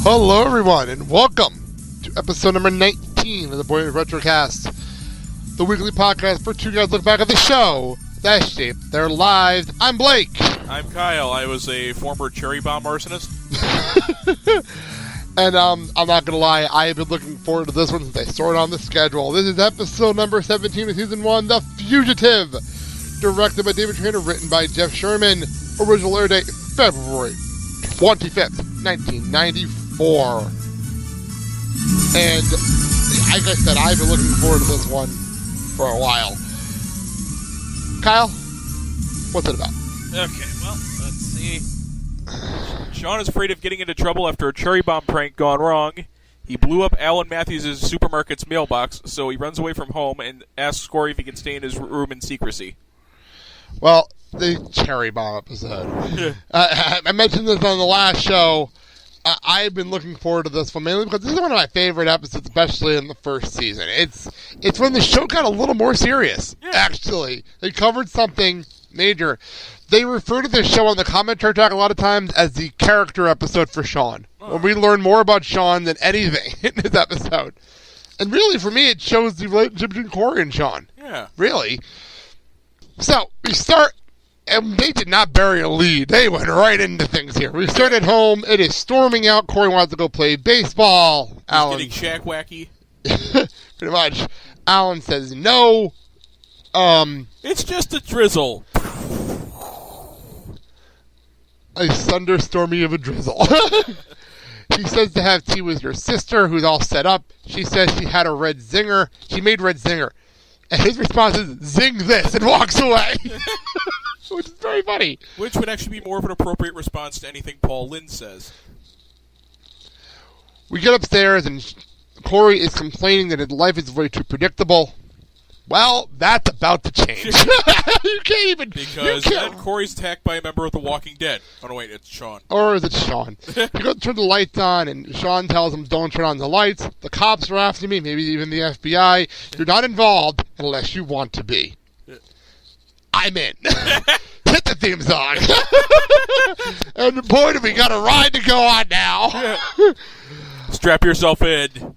Hello, everyone, and welcome to episode number 19 of the Boy Retrocast, the weekly podcast for two guys look back at the show that shaped their lives. I'm Blake. I'm Kyle. I was a former cherry bomb arsonist. And I'm not going to lie, I have been looking forward to this one since I saw it on the schedule. This is episode number 17 of season 1, The Fugitive. Directed by David Trainer, written by Jeff Sherman. Original air date, February 25th, 1994. And, like I said, I've been looking forward to this one for a while. Kyle, what's it about? Okay, well, let's see. Shawn is afraid of getting into trouble after a cherry bomb prank gone wrong. He blew up Alan Matthews' supermarket's mailbox, so he runs away from home and asks Cory if he can stay in his room in secrecy. Well, the cherry bomb episode. I mentioned this on the last show. I've been looking forward to this one mainly because this is one of my favorite episodes, especially in the first season. It's when the show got a little more serious, actually. They covered something major. They refer to this show on the commentary track a lot of times as the character episode for Shawn. Where we learn more about Shawn than anything in this episode. And really, for me, it shows the relationship between Cory and Shawn. Yeah. Really. So, we start, and they did not bury a lead. They went right into things here. We start at home. It is storming out. Cory wants to go play baseball. He's getting shack wacky. Pretty much. Alan says no. It's just a drizzle. A thunderstormy of a drizzle. He says to have tea with your sister, who's all set up. She says she had a red zinger. She made red zinger. And his response is, zing this, and walks away. Which is very funny. Which would actually be more of an appropriate response to anything Paul Lynde says. We get upstairs, and Cory is complaining that his life is way too predictable. Well, that's about to change. You can't even... Because then Cory's attacked by a member of The Walking Dead. Oh, no, wait, it's Shawn. Or is it Shawn? He goes to turn the lights on, and Shawn tells him, don't turn on the lights. The cops are after me, maybe even the FBI. You're not involved unless you want to be. I'm in. Hit the theme song. And boy, do we got a ride to go on now. Strap yourself in.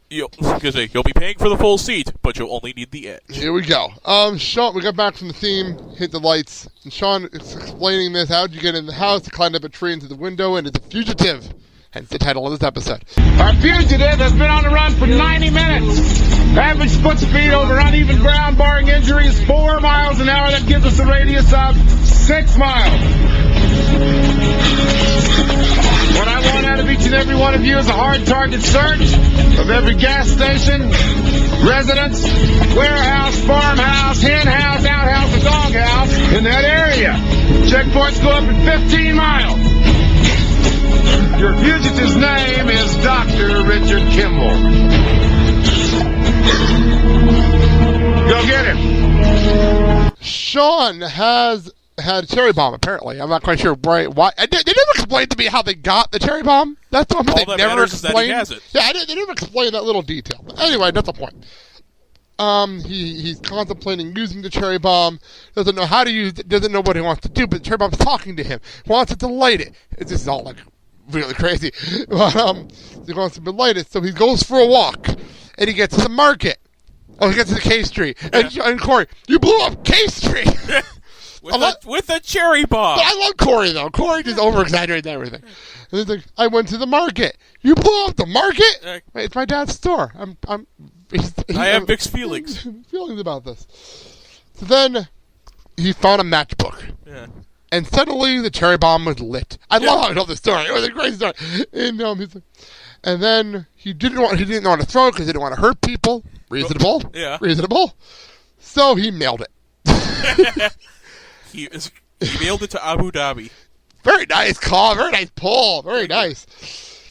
You'll be paying for the full seat, but you'll only need the edge. Here we go. Shawn, we got back from the theme, hit the lights, and Shawn is explaining this. How'd you get in the house? Climbed up a tree into the window, and it's a fugitive. Hence the title of this episode. Our fugitive has been on the run for 90 minutes. Average foot speed over uneven ground, barring injuries, 4 miles an hour. That gives us a radius of 6 miles. What I want out of each and every one of you is a hard target search of every gas station, residence, warehouse, farmhouse, hen house, outhouse, and doghouse in that area. Checkpoints go up in 15 miles. Your fugitive's name is Dr. Richard Kimball. Go get him. Shawn has had a cherry bomb, apparently. I'm not quite sure why. They never explained to me how they got the cherry bomb. That's the one they never explained. Is that he has it. Yeah, they never explained that little detail. But anyway, that's the point. He's contemplating using the cherry bomb. Doesn't know how to use it. Doesn't know what he wants to do. But the cherry bomb's talking to him. Wants it to light it. It's just all like really crazy. But he wants to light it, so he goes for a walk, and he gets to the market. Oh, he gets to the K Street, and Cory, you blew up K Street. With a cherry bomb. I love Cory, though. Cory just over-exaggerates everything. And he's like, I went to the market. You blew up the market? Wait, it's my dad's store. I have mixed feelings. Feelings about this. So then he found a matchbook. Yeah. And suddenly the cherry bomb was lit. I love how he told the story. It was a great story. And then he didn't want to throw it because he didn't want to hurt people. Reasonable. Yeah. Reasonable. So he mailed it. He mailed it to Abu Dhabi. Very nice call. Very nice pull. Very nice.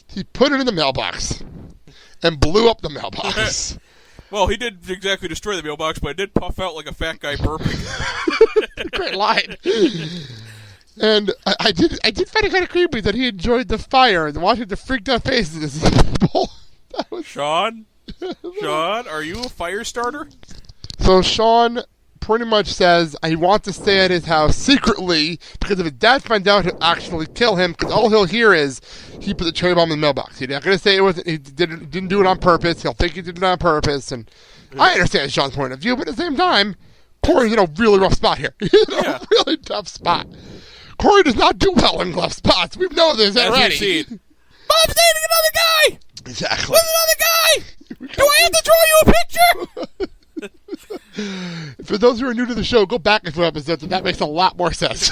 He put it in the mailbox and blew up the mailbox. Well, he didn't exactly destroy the mailbox, but it did puff out like a fat guy burping. Great line. And I did find it kind of creepy that he enjoyed the fire and watching the freaked out faces of people. Shawn, are you a fire starter? So Shawn pretty much says he wants to stay at his house secretly because if his dad finds out, he'll actually kill him because all he'll hear is he put the cherry bomb in the mailbox. He's not going to say he didn't do it on purpose. He'll think he did it on purpose. And I understand Shawn's point of view, but at the same time, Cory's in a really rough spot here. He's in a really tough spot. Cory does not do well in rough spots. We know this already. Mom's dating another guy! Exactly. With another guy! Do I have to draw you a picture? For those who are new to the show, go back a few episodes, and that makes a lot more sense.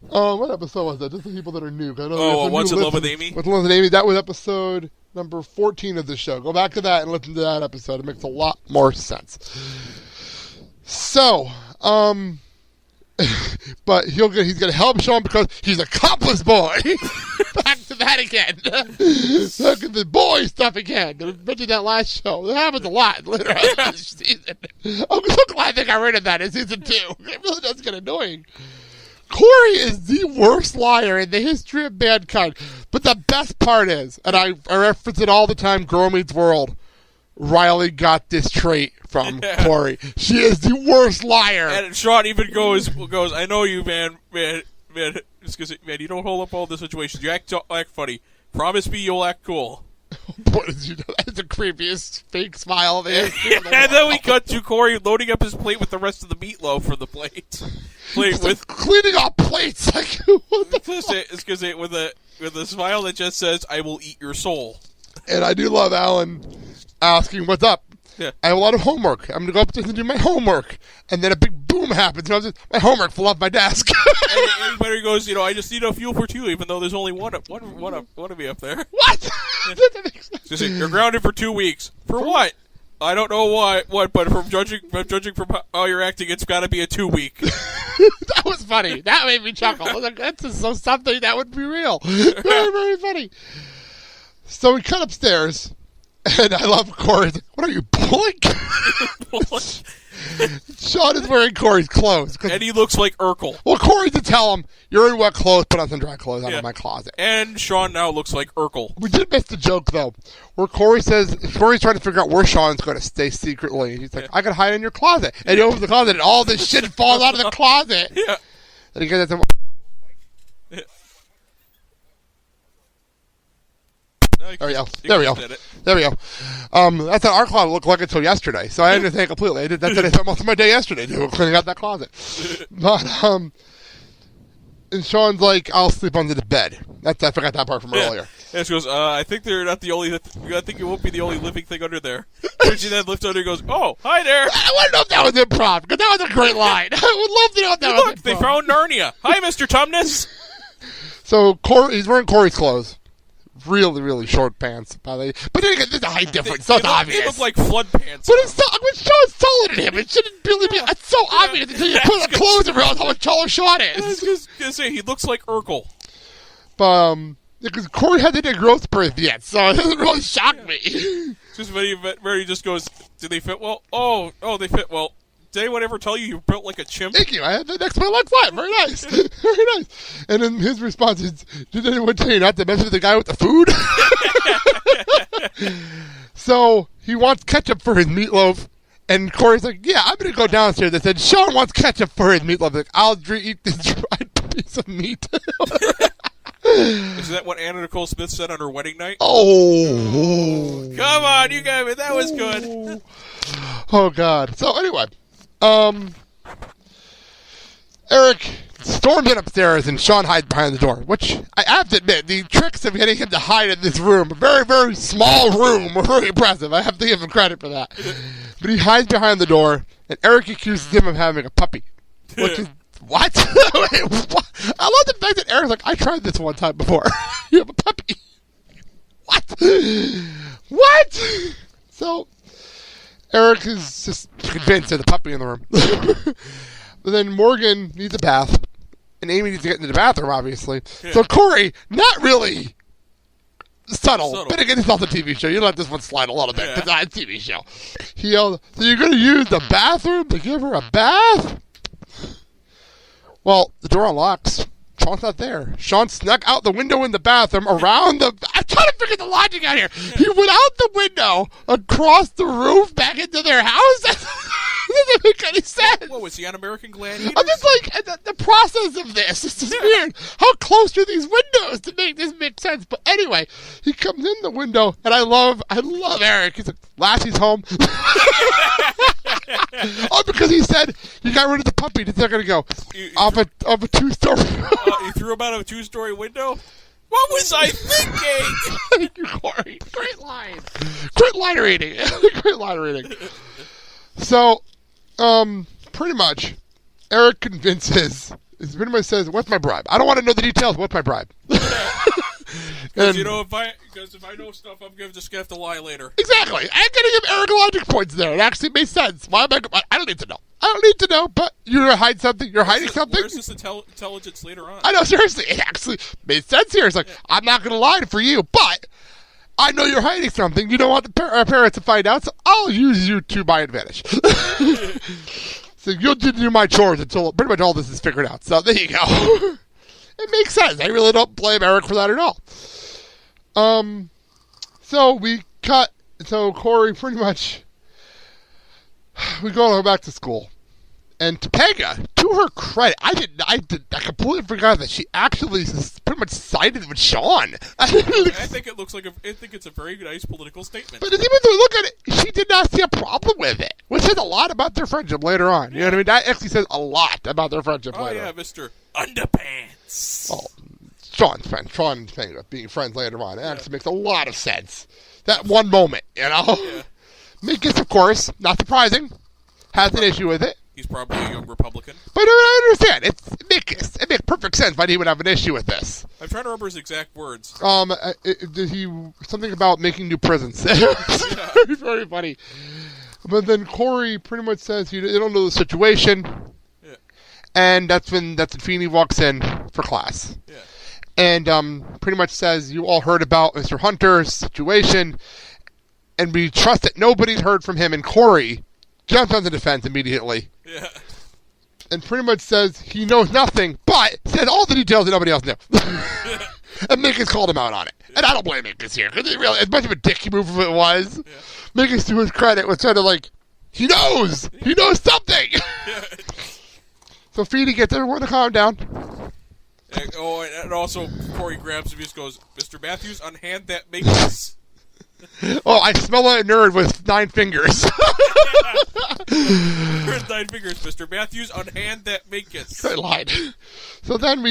What episode was that? Just the people that are new. What's in Love with Amy? What's in Love with Amy? That was episode number 14 of the show. Go back to that and listen to that episode. It makes a lot more sense. So, but he's going to help Shawn because he's an accomplice boy. Back to that again. Look at the boy stuff again. I mentioned that last show. That happens a lot later on this season. I'm so glad they got rid of that in season 2. It really does get annoying. Cory is the worst liar in the history of mankind. But the best part is, and I reference it all the time, Girl Meets World, Riley got this trait from Cory. She is the worst liar. And Shawn even goes, I know you, man, you don't hold up all the situations. You act funny. Promise me you'll act cool. What did you know? That's the creepiest fake smile of the history. And then we cut to Cory loading up his plate with the rest of the meatloaf for the plate. With cleaning up plates. Like, what the fuck? It's because with a smile that just says, I will eat your soul. And I do love Alan asking, what's up? Yeah. I have a lot of homework. I'm going to go upstairs and do my homework. And then a big boom happens. And my homework fell off my desk. And everybody goes, I just need a fuel for 2, even though there's only one of me up there. What? Yeah. You're grounded for 2 weeks. For what? I don't know what, but from judging from how you're acting, it's got to be a 2-week. That was funny. That made me chuckle. I was like, that's so something that would be real. Very, very funny. So we cut upstairs. And I love Cory. What are you, pulling? Shawn is wearing Cory's clothes. And he looks like Urkel. Well, Cory to tell him, you're in wet clothes, put on some dry clothes out of my closet. And Shawn now looks like Urkel. We did miss the joke, though, where Cory's trying to figure out where Shawn's going to stay secretly. And he's like, I can hide in your closet. And he opens the closet, and all this shit falls out of the closet. Yeah. And he gets that. There we go. That's what our closet looked like until yesterday. So I understand completely. That's what I spent most of my day yesterday doing, cleaning out that closet. But and Shawn's like, I'll sleep under the bed. I forgot that part from earlier. And she goes, I think they're not the only. I think you won't be the only living thing under there. And she then lifts under and goes, oh, hi there. I want to know if that was improv because that was a great line. I would love to know if that was improv. They found Narnia. Hi, Mr. Tumnus. So he's wearing Cory's clothes. Really, really short pants, by the way. But then again, there's a height difference. So it's obvious. They look like flood pants. But it's Shawn's taller than him. It shouldn't really be. It's so obvious until you put the clothes and realize how much taller Shawn is. I was just going to say, he looks like Urkel. But, because Cory hasn't had a growth spurt yet, so it doesn't really shock me. Just where he just goes, do they fit well? Oh, they fit well. Did anyone ever tell you built like a chimp? Thank you. I had the next one like flat. Very nice. Very nice. And then his response is, did anyone tell you not to mess with the guy with the food? So he wants ketchup for his meatloaf. And Cory's like, yeah, I'm going to go downstairs. They said, Shawn wants ketchup for his meatloaf. Like, I'll eat this dried piece of meat. Is that what Anna Nicole Smith said on her wedding night? Oh. Come on, you got it. That was good. Oh, God. So, anyway. Eric storms in upstairs and Shawn hides behind the door, which I have to admit, the tricks of getting him to hide in this room, a very, very small room, were very impressive. I have to give him credit for that. But he hides behind the door, and Eric accuses him of having a puppy. Which is, what? Wait, what? I love the fact that Eric's like, I tried this one time before. You have a puppy. What? So Eric is just convinced there's a puppy in the room. But then Morgan needs a bath, and Amy needs to get into the bathroom, obviously. Yeah. So Cory, not really subtle. But again, it's not the TV show. You let this one slide a little bit, because it's a TV show. He yelled, so you're going to use the bathroom to give her a bath? Well, the door unlocks. Shawn's not there. Shawn snuck out the window in the bathroom around the... I'm trying to figure the logic out here. He went out the window, across the roof, back into their house. doesn't make any sense. What was he on American Gladiators? I'm just like, the process of this is just weird. How close are these windows to make this make sense? But anyway, he comes in the window, and I love Eric. He's like, Lassie's home. Oh, because he said you got rid of the puppy. It's not going to go off a 2-story. You threw him out of a 2-story window? What was I thinking? Thank you, Cory. Great line. Great line reading. Great line reading. So, pretty much, Eric convinces, pretty much says, what's my bribe? I don't want to know the details. What's my bribe? Because if I know stuff, I'm just going to have to lie later. Exactly. I'm going to give Eric logic points there. It actually makes sense. Why am I don't need to know. I don't need to know, but you're hiding something. You're hiding something. Where's this intelligence later on? I know, seriously. It actually made sense here. It's like, I'm not going to lie for you, but I know you're hiding something. You don't want our parents to find out, so I'll use you to my advantage. So you'll do my chores until pretty much all this is figured out. So there you go. It makes sense. I really don't blame Eric for that at all. So we cut. So Cory pretty much, we go back to school. And Topanga, to her credit, I completely forgot that she actually pretty much sided with Shawn. I think it's a very nice political statement. But even though you look at it, she did not see a problem with it, which says a lot about their friendship later on. You know what I mean? That actually says a lot about their friendship later. Oh yeah, Mr. Underpants. Oh, Shawn's friend, Shawn and Topanga being friends later on, it actually makes a lot of sense. That one moment, you know. Yeah. Minkus, of course, not surprising, has an issue with it. He's probably a young Republican. But I understand. It makes perfect sense why he would have an issue with this. I'm trying to remember his exact words. Did he something about making new prisons? Very, very funny. But then Cory pretty much says they don't know the situation. Yeah. And that's when Feeney walks in for class. Yeah. And pretty much says, you all heard about Mr. Hunter's situation, and we trust that nobody's heard from him. And Cory jumps on the defense immediately. Yeah. And pretty much says he knows nothing, but said all the details that nobody else knew. And Minkus called him out on it. And I don't blame Minkus here, because as much of a dicky move as it was, Minkus, to his credit, was sort of like, he knows! He knows something! So Feeney gets everyone to calm down. And also, Cory grabs him and just goes, Mr. Matthews, unhand that Minkus. Oh, I smell a nerd with 9 fingers. Here's 9 fingers, Mr. Matthews. Unhand that Minkus. I lied. So then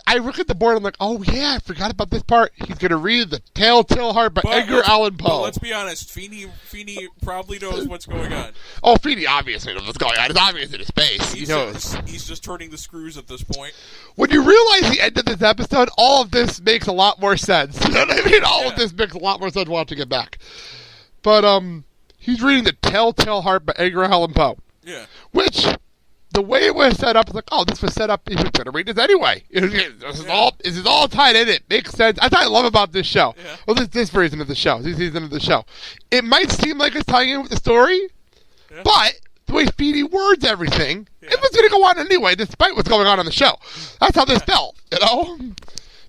I look at the board and I'm like, oh yeah, I forgot about this part. He's going to read The Telltale Heart by Edgar Allan Poe. But let's be honest, Feeney probably knows what's going on. Oh, Feeney obviously knows what's going on. It's obvious in his face. He knows. He's just turning the screws at this point. When you realize the end of this episode, all of this makes a lot more sense. You know what I mean? All of this makes a lot more sense watching it back. But he's reading The Telltale Heart by Edgar Allan Poe. Yeah. Which, the way it was set up, is like, oh, this was set up, he was going to read this anyway. This is all tied in. It makes sense. That's what I love about this show. Yeah. Well, this version of the show, this season of the show. It might seem like it's tying in with the story, but the way Feeney words everything, it was going to go on anyway, despite what's going on in the show. That's how this felt, you know?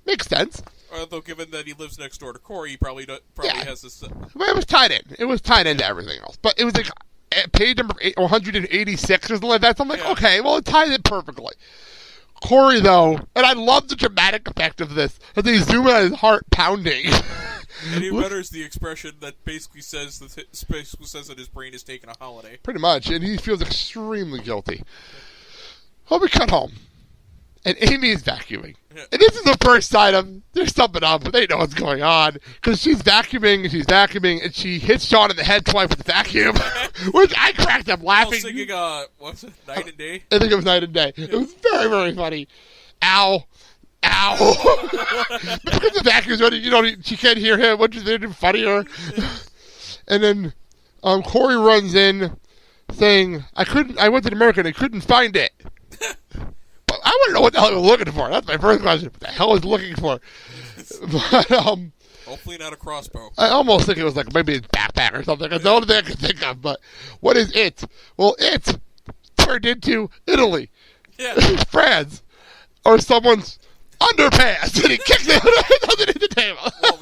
Makes sense. Although, given that he lives next door to Cory, he probably has this. But it was tied in. It was tied into everything else. But it was like page number 186 or something like that. So I'm like, okay, well, it ties in perfectly. Cory, though, and I love the dramatic effect of this, as they zoom in on his heart pounding. And even better is the expression that basically says that his brain is taking a holiday. Pretty much, and he feels extremely guilty. Well, we cut home, and Amy is vacuuming. Yeah. And this is the first sign of there's something up, but they know what's going on. Because she's vacuuming, and she hits Shawn in the head twice with the vacuum, which I cracked up laughing. I was thinking, what's it, Night and Day? I think it was Night and Day. Yeah. It was very, very funny. Ow. Because the vacuum's running, she can't hear him. What is it funnier? And then Cory runs in saying, I went to America and I couldn't find it. But I want to know what the hell he was looking for. That's my first question. What the hell was he looking for? But, hopefully not a crossbow. I almost think it was like maybe his backpack or something. That's the only thing I can think of. But what is it? Well, it turned into Italy, France, or someone's underpants, and he kicked it underneath the table. Well,